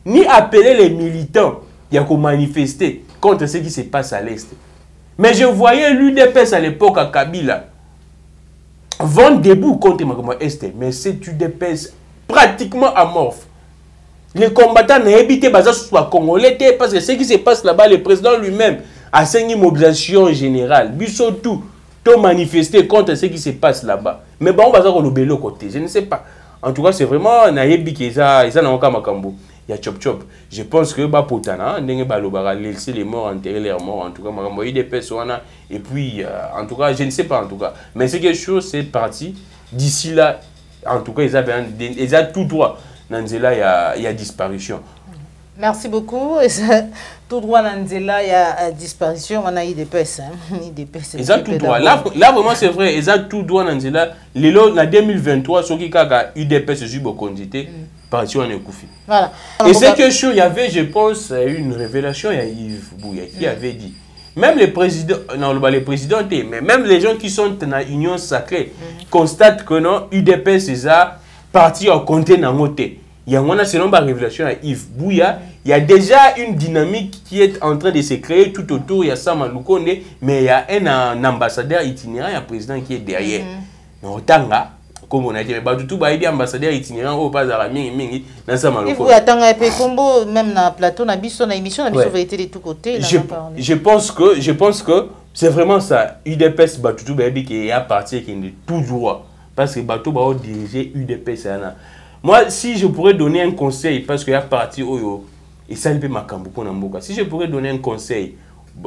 Ni appeler les militants y a manifester contre ce qui se passe à l'est. Mais je voyais l'UDPS à l'époque à Kabila vont debout contre Makama Est, mais c'est UDPS pratiquement amorphe. Les combattants n'ont évité que soit congolais parce que ce qui se passe là-bas, le président lui-même a signé une mobilisation générale. Biso tout manifester contre ce qui se passe là-bas. Mais bon, on va le bélo côté. Je ne sais pas. En tout cas, c'est vraiment naïbi qui ça n'a aucun makambo. Il y a chop chop. Je pense que bah potana, n'engue balobara laisser les morts enterrer les morts. En tout cas, makambo UDPS wana. Et puis, en tout cas, je ne sais pas en tout cas. Mais c'est quelque chose, c'est parti. D'ici là, en tout cas, ils ont tout droit. Nanzela, il y a disparition. Merci beaucoup. Tout droit Nanzela, il y a disparition. On a UDPS. Ils ont tout droit. Là, vraiment, c'est vrai. Ils ont tout droit Nanzela. En 2023, ceux qui ont UDPS, c'est juste quantité. Parti on est koufi. Voilà. Et c'est que il y avait, je pense, une révélation. Il y a Yves Bouya qui avait dit. Même les présidents, non, les présidents, mais même les gens qui sont dans l'union sacrée constatent que non, UDPS, c'est ça, parti en compté dans le côté. Il y a une selon la révélation à Yves Bouya, il y a déjà une dynamique qui est en train de se créer tout autour. Il y a Sama Lukonde, mais il y a un ambassadeur itinérant, il y a un président qui est derrière. Non, Tanga, comme on a dit, mais tout le ambassadeur itinérant, au pas à mingi, dans Sama Lukonde. Et vous attendez combo même dans le plateau, dans la émission, dans la vérité de tous côtés. Je pense que c'est vraiment ça. UDPS Batutu Baby qui est à partir qui est tout droit. Parce que Batou va diriger UDPS. Moi, si je pourrais donner un conseil, parce qu'il y a parti Oyo, et ça ne peut pas m'acamboka. Si je pourrais donner un conseil,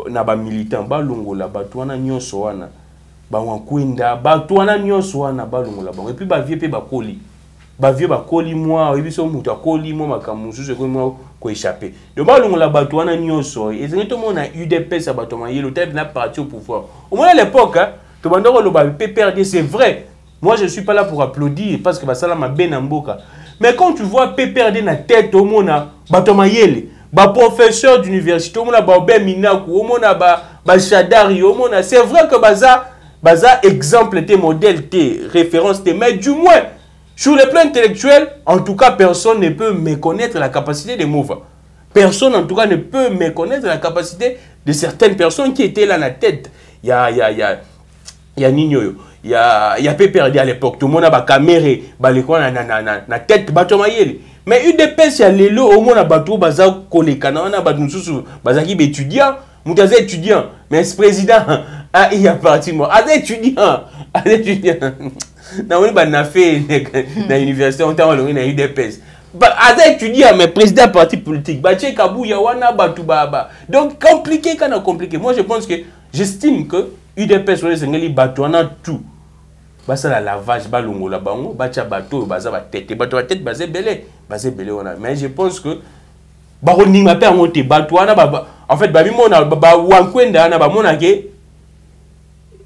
na militant, balongola, batouana nyonsoana, wankwenda, batouana nyonsoana, balongola, et puis vieux pe bakoli. Vieux bakoli moi, et puis son mouta koli moi, makamusu, c'est comme moi, ko échappé. De balongola, batouana nyonso, et c'est tout le monde a UDPS à batouana, le type n'a parti au pouvoir. Au moins à l'époque, tout le monde a PPRD, c'est vrai. Moi, je ne suis pas là pour applaudir parce que ça m'a bien emboka. Mais quand tu vois PPRD na tête au monde, professeur d'université, au monde ba minaku, au monde ba chadari, au monde, c'est vrai que baza exemple tes modèles tes références tes, mais du moins sur le plan intellectuel, en tout cas personne ne peut méconnaître la capacité des mouvements. Personne en tout cas ne peut méconnaître la capacité de certaines personnes qui étaient là à la tête. Il y a Nino. Il y a PPRD à l'époque, tout le monde a caméra, na tête, mais UDPS, il y a les lots, au moins, il y a des étudiants, étudiants, mais ce président, il y a parti, moi, étudiant. On a fait dans l'université, on a eu UDPS. Étudiant, mais président parti politique, donc compliqué, quand on compliqué. Moi, je pense que, j'estime que UDPS, on a tout. Basa la lavage balongo la bango bacha bateau baza ba tête basé belé mais je pense que baroni ma père monter bateau wana en fait babi mona ba wankwenda na ba mona ke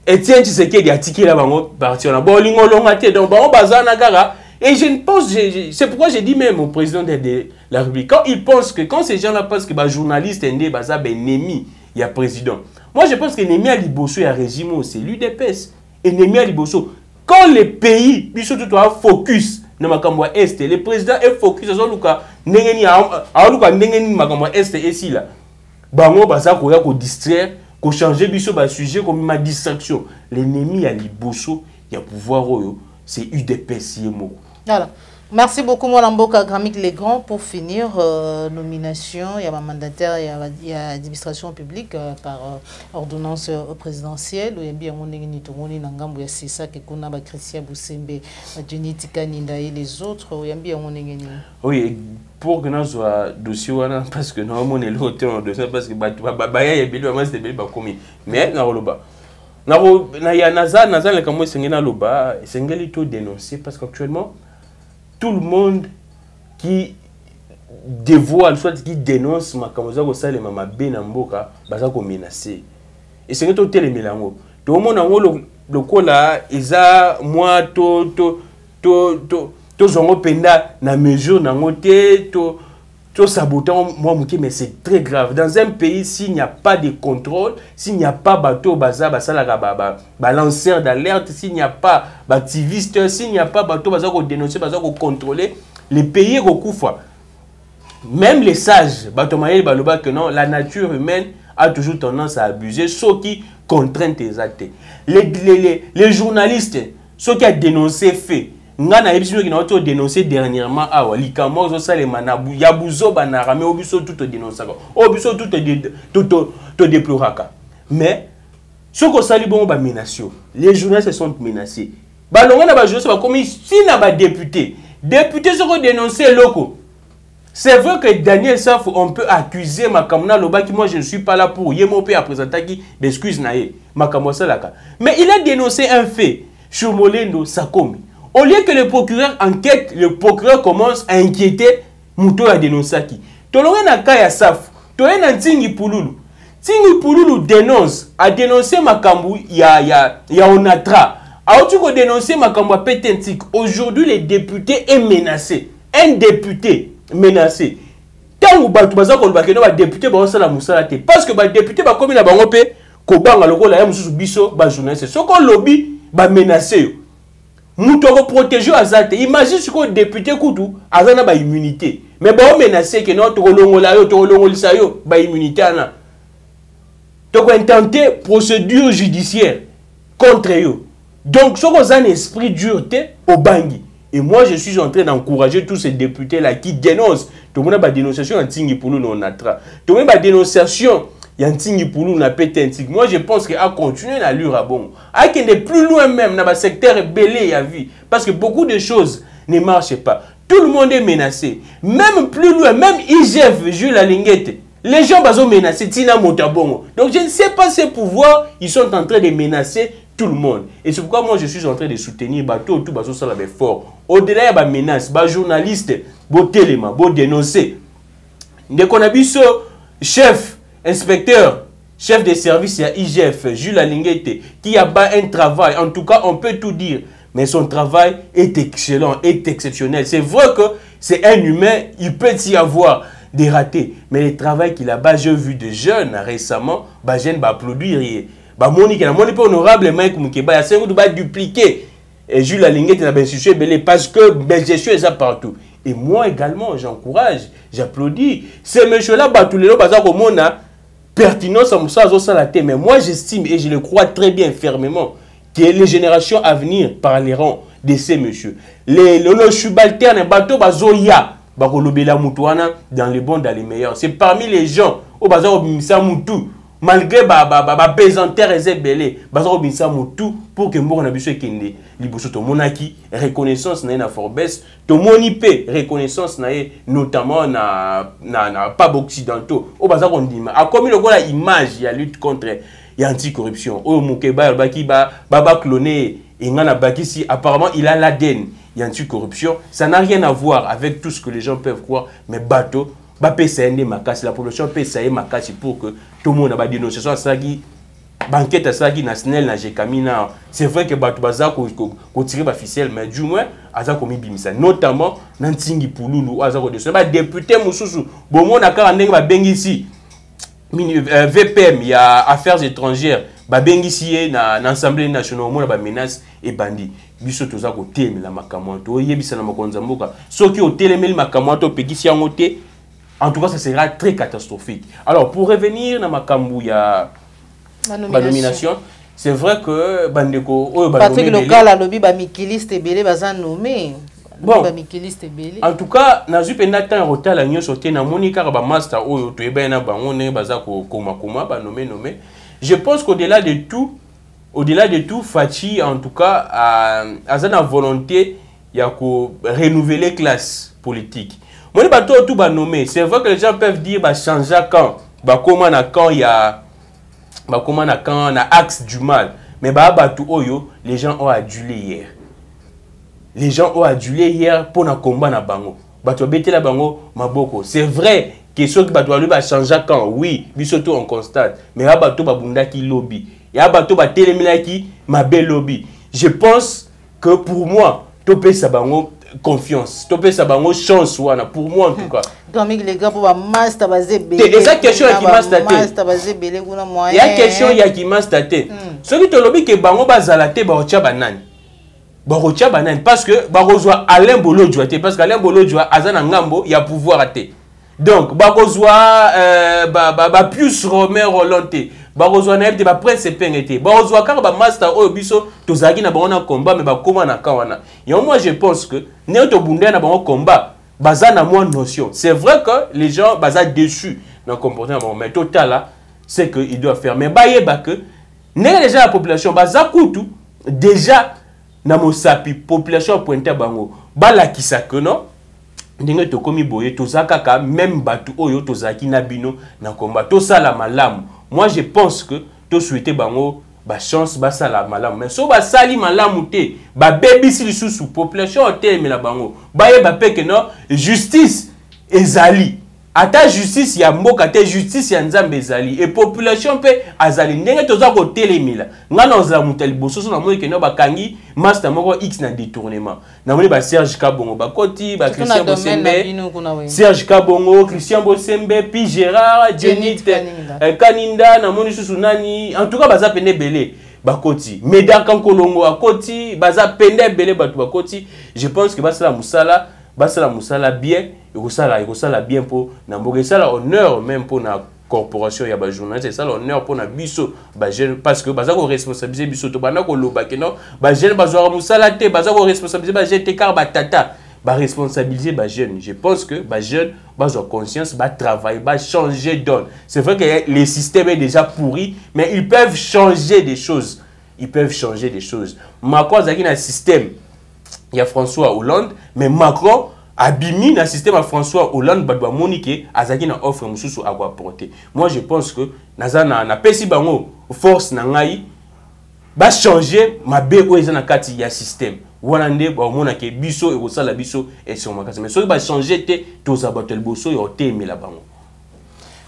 Etienne Tshisekedi a tiqué la bango parti on a bolingo longa té donc bango baza na gara et je ne pense c'est pourquoi j'ai dit même au président de la République quand il pense que quand ces gens-là pensent que ba journaliste ndé baza ben ennemi il y a président moi je pense que ennemi à Liboso et à régime c'est l'UDPS ennemi à Liboso. Quand les pays, surtout toi, focus dans ma est, le président est focus sur Luka, n'engeni a Luka n'engeni ma est ici là. Bango basa ko distraire, ko changer biso ba sujet comme ma distraction. L'ennemi à Liboso, il y a pouvoir c'est UDPS yemo. Voilà. Merci beaucoup, Moualamboka Gramik Legrand. Pour finir, nomination, il y a un mandataire, il y a administration publique par ordonnance présidentielle. Il y a bien c'est ça que qu'on a Christian Boussembe, Jenny Tikaninda et les autres. Il y a bien oui, pour que nous soit dossier parce que normalement on est l'auteur de ça parce que il y a bien c'est bien commis. Mais na roloba. Na ya naza le kamo sengena loba, sengeli to dénoncer parce qu'actuellement tout le monde qui dévoile, soit qui dénonce ma camoza ko sale mama bena mboka, baza ko menacer. Et c'est que tout les mélango. Tout le monde le kola eza moi to zongo penda na mesure na ngote to sabotant moi mais c'est très grave. Dans un pays s'il n'y a pas de contrôle, s'il n'y a pas bateau baza basala ba lanceur d'alerte, s'il n'y a pas activiste, s'il n'y a pas bateau baza ko dénoncer, baza ko contrôler, les pays ko kufa. Même les sages, batomaye baloba que non, la nature humaine a toujours tendance à abuser, ceux qui contraignent tes actes. Les journalistes, ceux qui ont dénoncé fait, ngana ebisino qui ont dénoncé dernièrement awa likamo zo salema na yabuzo banara mais obiso tout dénoncer obiso tout déploraka. Mais ceux qui sali bon ba menacés, les journalistes sont menacés. Balonga na ba journaliste ba comme si na ba député ceux qui dénoncé locaux. C'est vrai que Daniel Saf, on peut accuser Makamona Loba qui moi je ne suis pas là pour Yemope à présenter qui d'excuses naé Makamona Salaka. Mais il a dénoncé un fait sur Molendo Sakomi. Au lieu que le procureur enquête, le procureur commence à inquiéter Mouto a dénoncé qui. Tolonga na Kaya Saf, Toye na Tingi Pululu. Tingi Pululu dénonce, a dénoncé Makambu ya Onatra. A aussi dénoncé Makambu à Petentik. Aujourd'hui le député est menacé. Un député menacé. Tant que tu vas avoir député, parce que les députés sont comme la banque, Kobanga le rôle, biso, journaliste. Ce qu'on lobby, menacé. Nous devons protéger Azate. Imagine ce que député Koutou a une immunité. Mais bon menacé que notre rolongolayo, immunité. Donc on tenté procédure judiciaire contre eux. Donc ce qu'on a un esprit dureté au Bangui. Et moi, je suis en train d'encourager tous ces députés-là qui dénoncent. Tout le monde a une dénonciation en Tingi Poulou, non Atra. Tout le monde a une dénonciation en Tingi Poulou, na Pétentik. Moi, je pense qu'à continuer à l'Ura bon. À qu'il est plus loin même, dans le secteur belé à vie. Parce que beaucoup de choses ne marchent pas. Tout le monde est menacé. Même plus loin, même IGF, Jules Alinguette. Les gens sont menacés. Tina Motabongo. Donc, je ne sais pas ces pouvoirs, ils sont en train de menacer tout le monde. Et c'est pourquoi moi je suis en train de soutenir tout ça fort. Au-delà des menaces, les journalistes, les téléma, les dénoncer. Dès qu'on a vu ce chef, inspecteur, chef de service à IGF, Jules Alinguette, qui a un travail, en tout cas on peut tout dire, mais son travail est excellent, est exceptionnel. C'est vrai que c'est un humain, il peut y avoir des ratés, mais le travail qu'il a bas, j'ai vu de jeunes récemment, les jeunes applaudir. Monique, pas honorable, Mike Moukeba, il y a dupliquer. Et Jules Alinguette n'a pas institué parce que je suis ça partout. Et moi également, j'encourage, j'applaudis. Ces messieurs-là, tous les gens, pertinence à ça, mais moi j'estime et je le crois très bien fermement que les générations à venir parleront de ces messieurs. Les subalternes, bateau bazoya, dans les bons, dans les meilleurs. C'est parmi les gens au bazar Moutou. Malgré pesanteur et belé, bazar obinsa mutu pour que mboko na biso ekende liboso to monaki reconnaissance na Forbes to monipe reconnaissance na notamment na pab occidentaux o bazar ondima a comme le la image ya lutte contre anticorruption o Mukeba baki ba cloné et ngana bakisi apparemment il a l'ADN y anticorruption, ça n'a rien à voir avec tout ce que les gens peuvent croire, mais bateau la population peut essayer makasi pour que tout le monde a dénoncé ça qui banquette à ça qui national na jekamina. C'est vrai que batu baza ko tirer ba ficelle mais du moins aza komi bimisa notamment na Tingi Pululu aza ko décider ba député mususu bomo na ka ndenge ba bengisi VPM ya affaires étrangères ba bengisi na assemblée nationale mo na ba menace et bandit biso toza ko temela makamoto yebisa na makonza mboka soki o telemeli makamoto pekisi yango te. En tout cas, ça sera très catastrophique. Alors, pour revenir à Makambu, il y a la nomination. C'est vrai que Bandeko... Patrick Local a lobby Mikiliste et Belé bazan nommé. Bon, en tout cas, na zupe natan retard la nyo sauté na monika ba master oyo to eba na bango baza ko koma ba nommé. Je pense qu'au-delà de tout, Fachi en tout cas a une volonté ya ko renouveler classe politique. Moi, tout va nommer. C'est vrai que les gens peuvent dire bah changer quand, bah comment na quand il y a, bah comment na quand na axe du mal. Mais bah tout oyo, les gens ont adulé hier. Les gens ont adulé hier pour na combat na bango. bato betela bango maboko. C'est vrai que ceux qui bato va changer quand oui, bisoto on constate, mais ya bato babunda ki lobby. Ya bato ba telemila ki mabe lobby. Je pense que pour moi, topé sa bango confiance, topé sa bango chance wana pour moi en tout cas. Donc les gars pour ba master basé belé. Et ça question ya ki master té. Master basé belé kuna moyen. Il y a question ya ki master té. Ceux qui te lobby que bango bazala té ba otia banani. Ba otia banani parce que ba rozwa Alain Bolo Djoité parce que Alain Bolo Djoa azana ngambo ya pouvoir té. Donc ba rozwa ba plus Romain Rolanté. Ba rozwa na te ba prince pengete. Ba rozwa car ba master o biso tozaki na bango combat mais ba koma na kawana. Et moi je pense que ne to bunda na bango combat baza na moins notion. C'est vrai que les gens baza déçus dans le comportement mais total là c'est que il doit faire mais ba yeba que ne déjà la population baza kutu déjà na mosapi population pointer bango ba la kisaka non ndenge to komi boye tozaka ka même batu oyo tozaki na bino na combat to sala malamu. Moi je pense que to souhaiter bango ba chance ba sala malamu mais so ba sali malamu te ba baby si sous population te mais la bango ba yeba pe que non justice ezali ata justice ya mboka te justice ya nzambe ezali et population pe azali ndenge toza ko telemila ngana ozala mutali bososo na moyi ke no bakangi master moko X na détournement na moni ba Serge Kabongo ba koti ba Christian Bosembe Serge Kabongo Christian Bosembe puis Gérard Jenit Kaninda na moni susu nani en tout cas baza pene belé bakoti Meda Kankolongo akoti baza pene belé batu bakoti. Je pense que basala musala bien et ça la bien pour n'ambourger ça l'honneur même pour la corporation ya ba journaliste c'est ça l'honneur pour na biso ba jeune parce que baza ko responsabiliser biso to bana ko loba ke non ba jeune bazwa musala te baza ko responsabiliser ba jeune te car ba tata ba responsabiliser ba jeune. Je pense que ba jeune bazwa conscience ba travail ba changer donne. C'est vrai que les systèmes est déjà pourri mais ils peuvent changer des choses. Macron zaki na système il y a François Hollande mais Macron abimi na système à François Hollande badwa monique azaki na offre mususu à apporter. Moi je pense que nazana na pesi bango force na ngai ba changer mabe o ezana kati ya système wana nde ba mona ke biso e kosala biso et sur makasi mais so ba changer te toza batel boso yo temela bango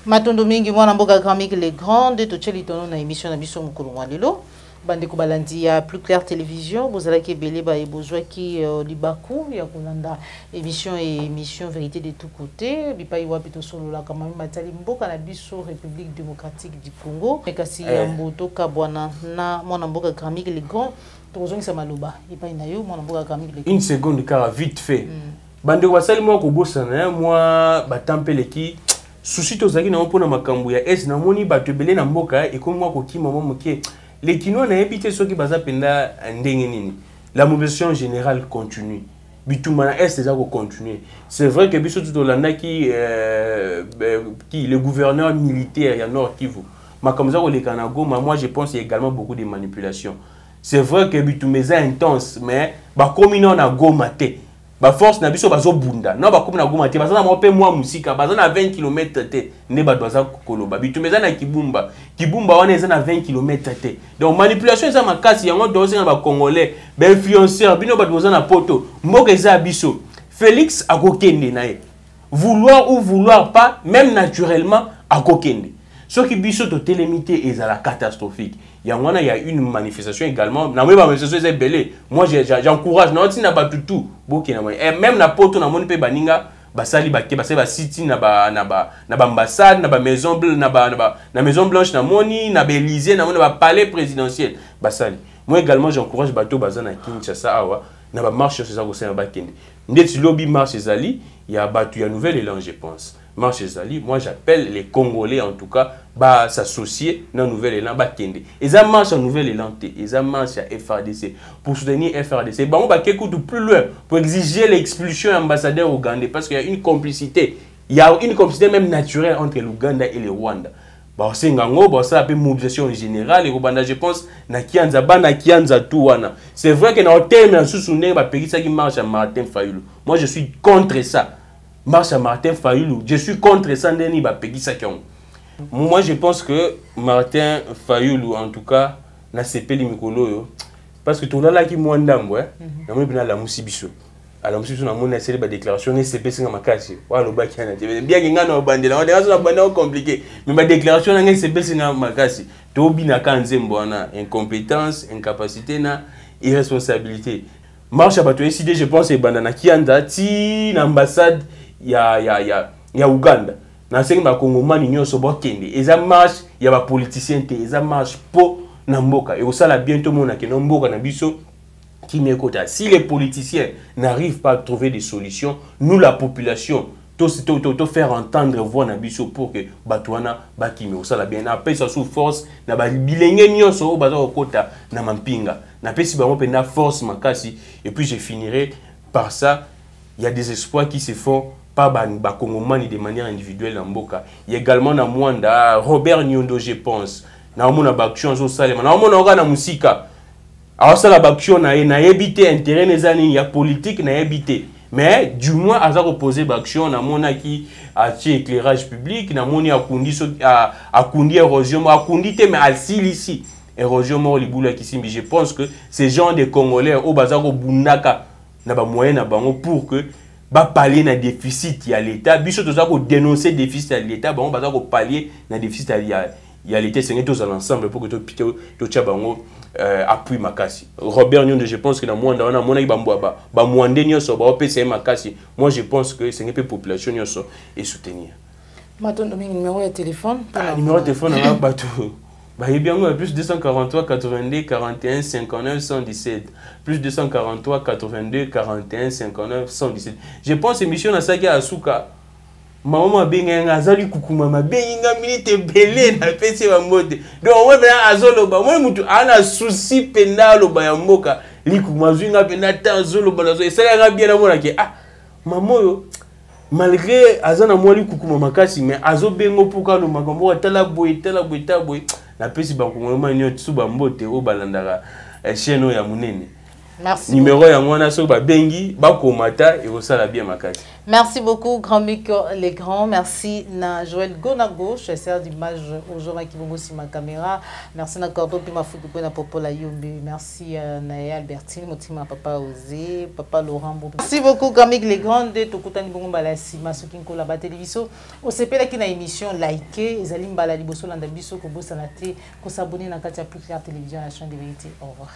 matondo mingi mwana mboka Grand-Mike les grandes to cheli tono na émission na biso mukulu wa lelo bande ko balandi ya Plus Clair Télévision bozala ke belé ba e bozwa ki libaku ya kolanda émission vérité de tous côtés bipai wapi to solo la kama matali mboka na biso République démocratique du Congo kasi ya mboto kabwana na mwana mboka Grand-Mike les grands tozongisa maloba bipai na yo mwana mboka Grand-Mike les une seconde car vite fait bande ko basali mo ko bosana moi batampele ki souci tozaki na mpona makambo ya es na moni bato belé na mboka e ko moi ko kima mo moke. Les Kinois n'ont évité ceux qui basent penda ndengenini. La mobilisation générale continue. Bitumana est déjà continuer. C'est vrai que biso tout Olanda qui le gouverneur militaire ya Nord Kivu. Mais comme ça les Kanago, moi je pense qu'il y a également beaucoup de manipulations. C'est vrai que bitumeza intense mais ba communauté na gomate. Ba force na biso bazo bunda. Non ba comme na gomate, baza na mope moi musika, baza na 20 km te. Ne ba doza koloba. Bitumeza na Kibumba. Kibumba wana eza na 20 km te. Donc manipulation eza makasi yango doze na ba congolais, ba influenceur bino ba doza na poto. Mboka eza biso. Félix akokende na ye. Vouloir ou vouloir pas, même naturellement akokende. Ce qui biso to télémité est la catastrophique. Il y a une manifestation également. Na moi manifestation est belé. Moi j'encourage non na ba tutu boki na moi. Et même na poto na moni pe baninga basali baké basali ba city na ba ambassade na ba maison blanche na maison blanche na moni na ba Élysée na moni ba palais présidentiel basali. Moi également j'encourage bato bazana Kinshasa awa na ba marche sur ça ko sema ba kende. Ndeti lobby marche ezali, il y a batu ya nouvelle élan je pense. Marche Zali, moi j'appelle les Congolais en tout cas bah s'associer dans Nouvelle Élan Bakende. Ils ont marché en Nouvelle Élan ils ont marché à FRDC pour soutenir FRDC. Bah on va écouter plus loin pour exiger l'expulsion de l'ambassadeur ougandais parce qu'il y a une complicité. Il y a une complicité même naturelle entre l'Ouganda et le Rwanda. Bah c'est ngango, bah ça appelle mobilisation générale et Rwanda je pense na kianza ba na kianza tout wana. C'est vrai que dans le terme en sous-souné bah pays ça qui marche à Martin Fayulu. Moi je suis contre ça. Marche à Martin Fayulu. Je suis contre ça. Moi, je pense que Martin Fayulu, en tout cas, n'a pas les micros. Parce que tout le monde qui m'a dit, la musibiso. alors monsieur sur mon essai de déclaration et CP singa makasi wa loba kiana bien kinga na bandela on est na compliqué mais ma déclaration na CP singa makasi to bina kanzembo na incompétence incapacité na irresponsabilité marche à bateau décidé je pense et bandana kianda ti l'ambassade ya Uganda na sengi ba kongomani nyonso bokende eza marche ya ba politicien te eza marche po na mboka et osala bientôt mona ke no mboka na biso. Si les politiciens n'arrivent pas à trouver des solutions, nous, la population, tout faire entendre voix nabiso pour que Batouana bakime au sala bien après ça sous force na ba bilenge nyonso bazo kota na mampinga na pesi ba na force makasi et puis je finirai par ça. Il y a des espoirs qui se font pas ba Congomani de manière individuelle en Mboka. Il y a également na Mwanda Robert Nyondo je pense na mona baction zo salema na mona oga na musika. Alors ça la baction na évité intérêt les années il y a politique na évité mais du moins à ça reposer baction na mona qui a éclairage public na moni a kundi érosion a kundi te mais al ici érosion mort libula qui simbi je pense que ces gens de Congolais au bazako bundaka na ba moyen na bango pour que ba pallier na déficit ya l'état biso to za ko dénoncer déficit à l'état bango bazako pallier na déficit ya l'état c'est tous ensemble pour que to tia bango appui makasi. Robert Nyondo, je pense que dans le monde, on a mon ba mwande nyoso ba opese makasi. Moi je pense que c'est une population nyoso et soutenir. Maintenant numéro de téléphone. Numéro de téléphone on a bateau. Bah il bien plus 243 82 41 59 117 plus 243 82 41 59 117. Je pense émission na saki asuka. Maman benga azali kukuma mabenga minute belé na pese wa mode donc on va azolo ba moi mutu ana souci penalo ba ya mboka likuma zwinga pena tanzolo ba nazo esala nga bien na mona ke ah maman yo malgré azana moi likuma makasi mais azo bengo puka no makambo tala boy na pese ba kongoma nyo tsuba mbote o balandaka chaîne ya munene. Merci. Numéro ya mwana so ba bengi ba komata et osala bien makasi. Merci beaucoup, Grand Miko les grands. Merci na Joël Gonago, chasseur d'image aux gens qui vont aussi ma caméra. Merci na Cordo Pima Fukupo na Popola Yombi. Merci na Albertine, Motima Papa Osé, Papa Laurent Boubou. Merci beaucoup, Grand Miko les grands de Tokutani Bongo la Sima Sokinko la télévision. Au CP là qui na émission liker, Ezalim Bala Liboso Landabiso, Kobo Sanate, ko s'abonner na Katia Plus Claire Télévision à la chaîne de vérité. Au revoir.